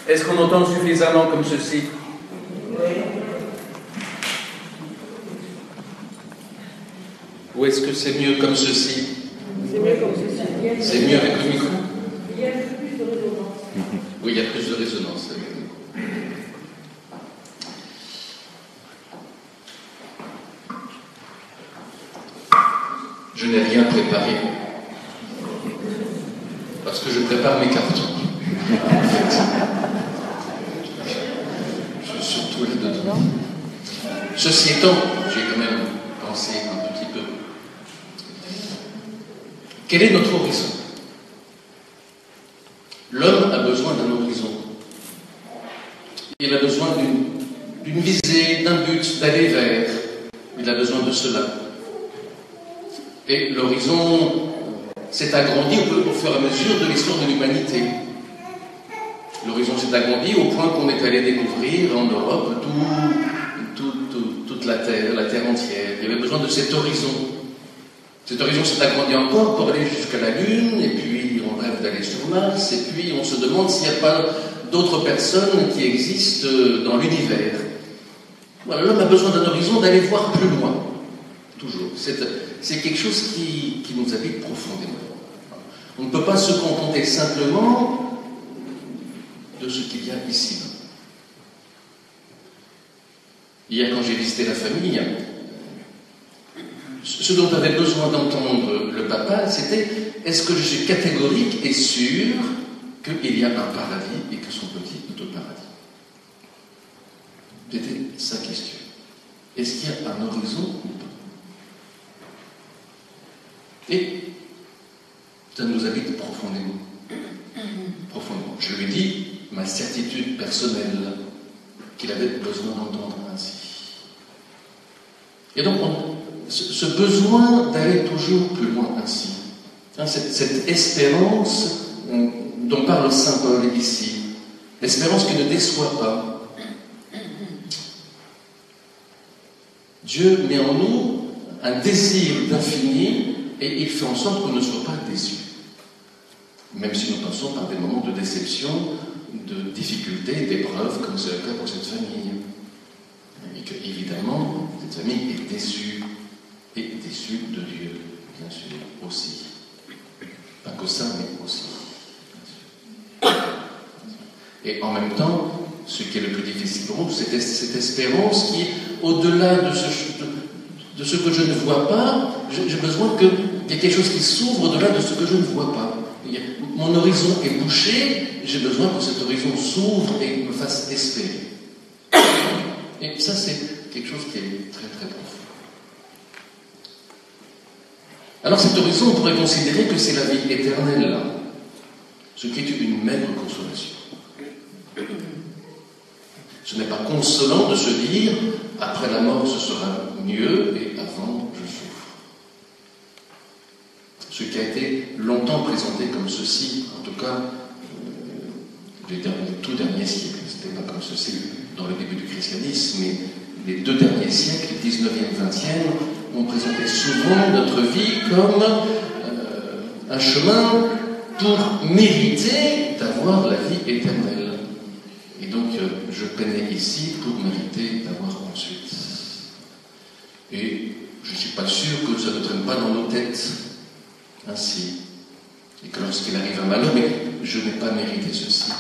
Est-ce qu'on entend suffisamment comme ceci? Ou est-ce que c'est mieux comme ceci? C'est mieux comme ceci. C'est mieux avec le micro? Il y a plus de résonance. Oui, il y a plus de résonance. Je n'ai rien préparé. Parce que je prépare mes cartons. En fait, je suis surtout là-dedans. Ceci étant, j'ai quand même pensé un petit peu. Quel est notre horizon? L'homme a besoin d'un horizon. Il a besoin d'une visée, d'un but, d'aller vers. Il a besoin de cela. Et l'horizon s'est agrandi au fur et à mesure de l'histoire de l'humanité. L'horizon s'est agrandi au point qu'on est allé découvrir en Europe toute la terre entière. Il y avait besoin de cet horizon. Cet horizon s'est agrandi encore pour aller jusqu'à la Lune, et puis on rêve d'aller sur Mars, et puis on se demande s'il n'y a pas d'autres personnes qui existent dans l'univers. Voilà, l'homme a besoin d'un horizon, d'aller voir plus loin. Toujours. C'est quelque chose qui nous habite profondément. On ne peut pas se contenter simplement de ce qu'il y a ici. Hier, quand j'ai visité la famille, ce dont avait besoin d'entendre le papa, c'était: est-ce que je suis catégorique et sûr qu'il y a un paradis et que son petit est au paradis? C'était sa question. Est-ce qu'il y a un horizon ou pas? Et ça nous habite profondément. Profondément. Je lui ai dit ma certitude personnelle qu'il avait besoin d'entendre ainsi. Et donc, ce besoin d'aller toujours plus loin ainsi, hein, cette espérance dont parle saint Paul ici, l'espérance qui ne déçoit pas. Dieu met en nous un désir d'infini et il fait en sorte qu'on ne soit pas déçu. Même si nous passons par des moments de déception, de difficultés, d'épreuves, comme c'est le cas pour cette famille. Et que, évidemment, cette famille est déçue de Dieu, bien sûr, aussi. Pas que ça, mais aussi. Et en même temps, ce qui est le plus difficile pour nous, c'est cette espérance qui est au-delà de ce que je ne vois pas. J'ai besoin qu'il y ait quelque chose qui s'ouvre au-delà de ce que je ne vois pas. Mon horizon est bouché, j'ai besoin que cet horizon s'ouvre et me fasse espérer. Et ça, c'est quelque chose qui est très très profond. Alors cet horizon, on pourrait considérer que c'est la vie éternelle, ce qui est une maigre consolation. Ce n'est pas consolant de se dire « après la mort, ce sera mieux et avant, je souffre ». Ce qui a été longtemps présenté comme ceci, en tout cas, les tout derniers siècles. Ce n'était pas comme ceci dans le début du christianisme, mais les 2 derniers siècles, 19e, 20e, ont présenté souvent notre vie comme un chemin pour mériter d'avoir la vie éternelle. Et donc, je peinais ici pour mériter d'avoir ensuite. Et je ne suis pas sûr que ça ne traîne pas dans nos têtes ainsi. Et que lorsqu'il arrive un malheur, mais je n'ai pas mérité ceci.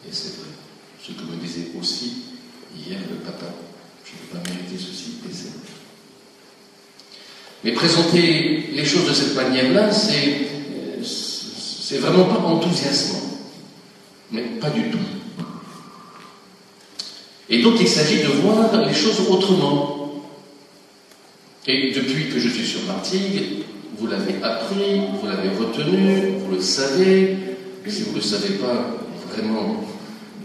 Et c'est vrai. Ce que me disait aussi hier le papa. Je n'ai pas mérité ceci, et c'est vrai. Mais présenter les choses de cette manière-là, c'est vraiment pas enthousiasmant. Mais pas du tout. Et donc il s'agit de voir les choses autrement. Et depuis que je suis sur Martigues, vous l'avez appris, vous l'avez retenu, vous le savez. Si vous ne le savez pas, vraiment,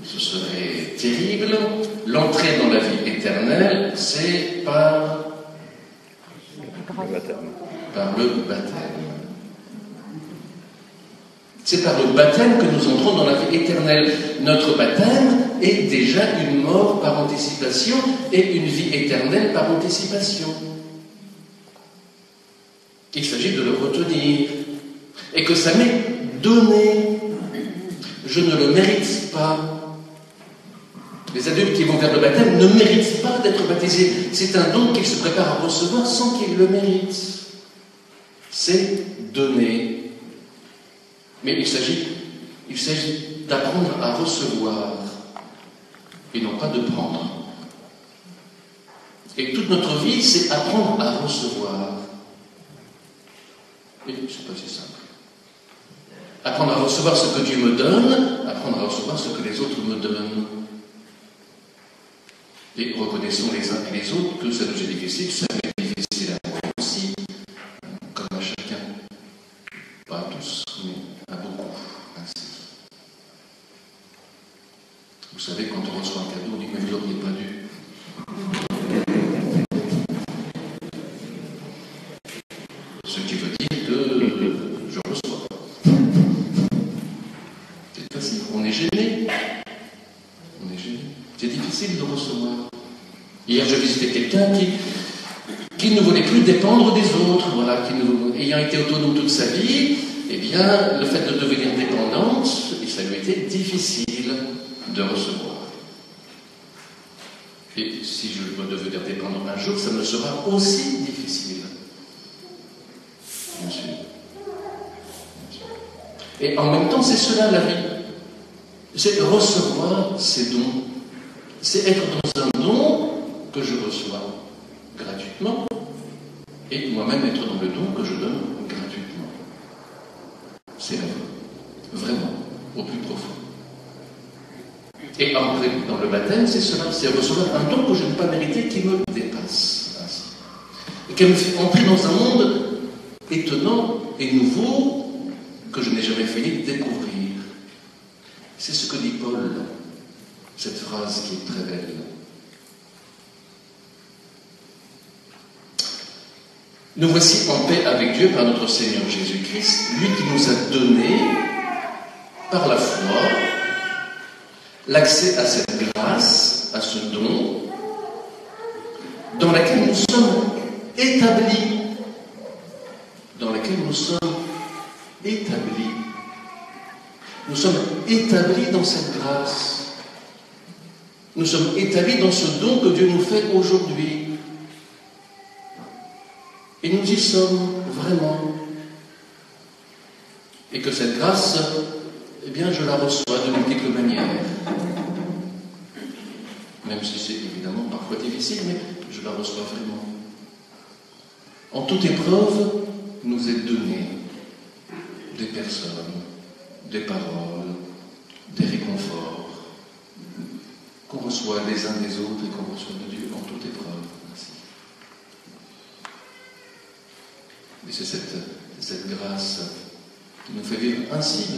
ce serait terrible. L'entrée dans la vie éternelle, c'est par le baptême. C'est par le baptême que nous entrons dans la vie éternelle. Notre baptême est déjà une mort par anticipation et une vie éternelle par anticipation. Il s'agit de le retenir. Et que ça m'est donné. Je ne le mérite pas. Les adultes qui vont vers le baptême ne méritent pas d'être baptisés. C'est un don qu'ils se préparent à recevoir sans qu'ils le méritent. C'est donner. Mais il s'agit d'apprendre à recevoir et non pas de prendre. Et toute notre vie, c'est apprendre à recevoir. Et c'est pas si simple. Apprendre à recevoir ce que Dieu me donne, apprendre à recevoir ce que les autres me donnent. Et reconnaissons les uns et les autres que ça nous est difficile, ça m'est difficile à moi aussi, comme à chacun. Pas à tous, mais à beaucoup. Ainsi. Vous savez, quand on reçoit un cadeau, on dit mais vous n'auriez pas dû. Ce qui veut dire que je reçois. C'est facile, on est gêné. On est gêné. C'est difficile de recevoir. Hier, je visitais quelqu'un qui ne voulait plus dépendre des autres, voilà, ayant été autonome toute sa vie, eh bien, le fait de devenir dépendante, ça lui était difficile de recevoir. Et si je dois devenir dépendant un jour, ça me sera aussi difficile. Bien sûr. Et en même temps, c'est cela la vie. C'est recevoir ces dons. C'est être dans un don que je reçois gratuitement et moi-même être dans le don que je donne gratuitement. C'est la vie. Vraiment, au plus profond. Et après, dans le baptême, c'est cela, c'est recevoir un don que je n'ai pas mérité qui me dépasse. Ainsi. Et qui me fait entrer dans un monde étonnant et nouveau que je n'ai jamais fini de découvrir. C'est ce que dit Paul, cette phrase qui est très belle. Nous voici en paix avec Dieu par notre Seigneur Jésus-Christ, lui qui nous a donné, par la foi, l'accès à cette grâce, à ce don, dans laquelle nous sommes établis. Dans laquelle nous sommes établis. Nous sommes établis dans cette grâce. Nous sommes établis dans ce don que Dieu nous fait aujourd'hui. Et nous y sommes vraiment. Et que cette grâce, eh bien, je la reçois de multiples manières. Même si c'est évidemment parfois difficile, mais je la reçois vraiment. En toute épreuve, nous est donné des personnes, des paroles, des réconforts, qu'on reçoit les uns des autres et qu'on reçoit de Dieu en toute épreuve. Ainsi. Et c'est cette grâce qui nous fait vivre ainsi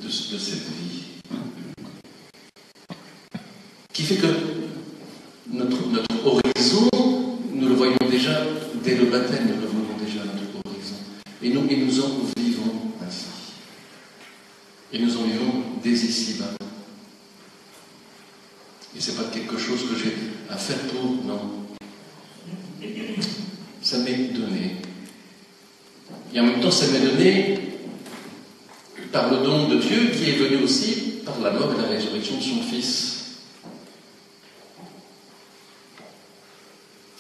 de cette vie. Qui fait que notre horizon, nous le voyons déjà dès le baptême, nous le voyons déjà notre horizon. Et nous en vivons ainsi. Et nous en vivons dès ici-bas. Et ce n'est pas quelque chose que j'ai à faire pour, non. Ça m'est donné. Et en même temps, ça m'est donné par le don de Dieu qui est venu aussi par la mort et la résurrection de son Fils.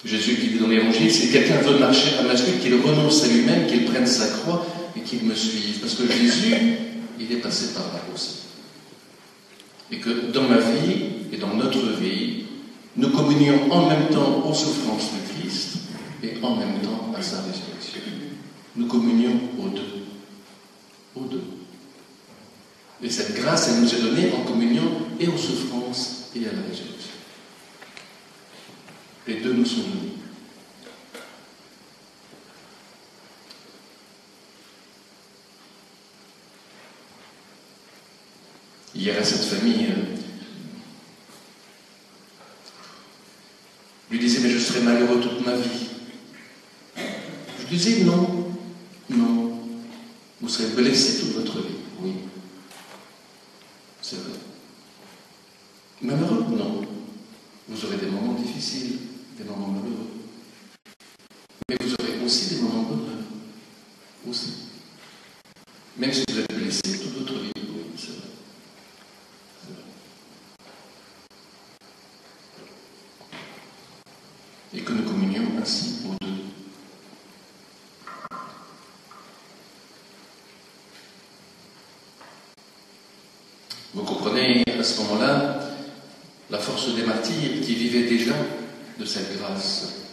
Jésus qui dit dans l'Évangile, si quelqu'un veut marcher à ma suite, qu'il renonce à lui-même, qu'il prenne sa croix et qu'il me suive. Parce que Jésus, il est passé par là aussi. Et que dans ma vie et dans notre vie, nous communions en même temps aux souffrances du Christ et en même temps à sa résurrection. Nous communions aux deux. Aux deux. Et cette grâce, elle nous est donnée en communion et aux souffrances et à la résurrection. Les deux nous sont donnés. Hier à cette famille, lui disait, mais je serai malheureux toute ma vie. Je disais, non, non. Vous serez blessé toute votre vie, oui. C'est vrai. Malheureux, non. Vous aurez des moments difficiles, des moments malheureux. Mais vous aurez aussi des moments bonheur. Aussi. Même si vous êtes blessé toute votre vie, oui, c'est vrai. C'est vrai. Vous comprenez à ce moment-là la force des martyrs qui vivaient déjà de cette grâce.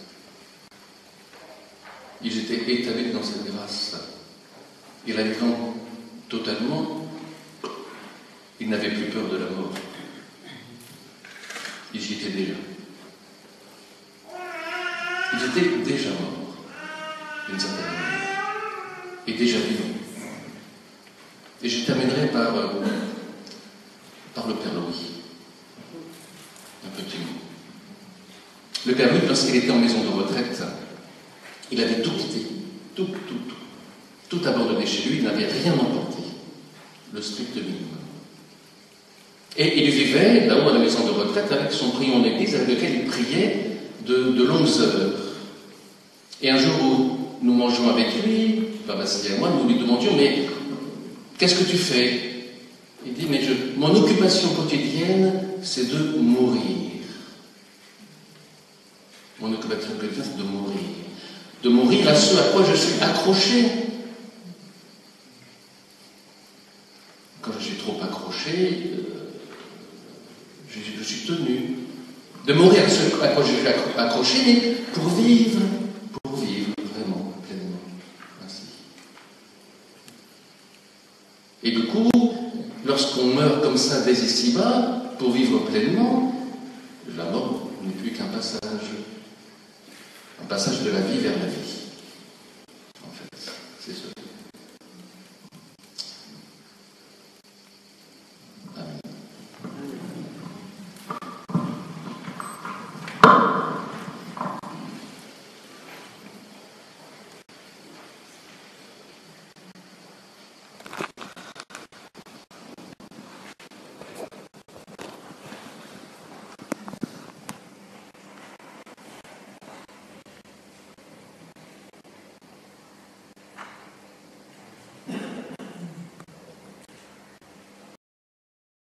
Ils étaient établis dans cette grâce. Et la vivant totalement, ils n'avaient plus peur de la mort. Ils y étaient déjà. Ils étaient déjà morts, d'une certaine manière, et déjà vivants. Et je terminerai par le Père Louis. Un petit mot. Le Père Louis, lorsqu'il était en maison de retraite, il avait tout quitté, tout abandonné chez lui, il n'avait rien emporté, le strict minimum. Et il vivait là-haut à la maison de retraite avec son prion d'église avec lequel il priait de longues heures. Et un jour où nous mangeons avec lui, Père Vassilien et moi, nous lui demandions, mais qu'est-ce que tu fais? Il dit, mais mon occupation quotidienne, c'est de mourir. Mon occupation quotidienne, c'est de mourir. De mourir à ce à quoi je suis accroché. Quand je suis trop accroché, je suis tenu. De mourir à ce à quoi je suis accroché, mais pour vivre vraiment, pleinement. Ainsi. Et du coup, lorsqu'on meurt comme ça dès ici-bas, pour vivre pleinement, la mort n'est plus qu'un passage de la vie vers la vie.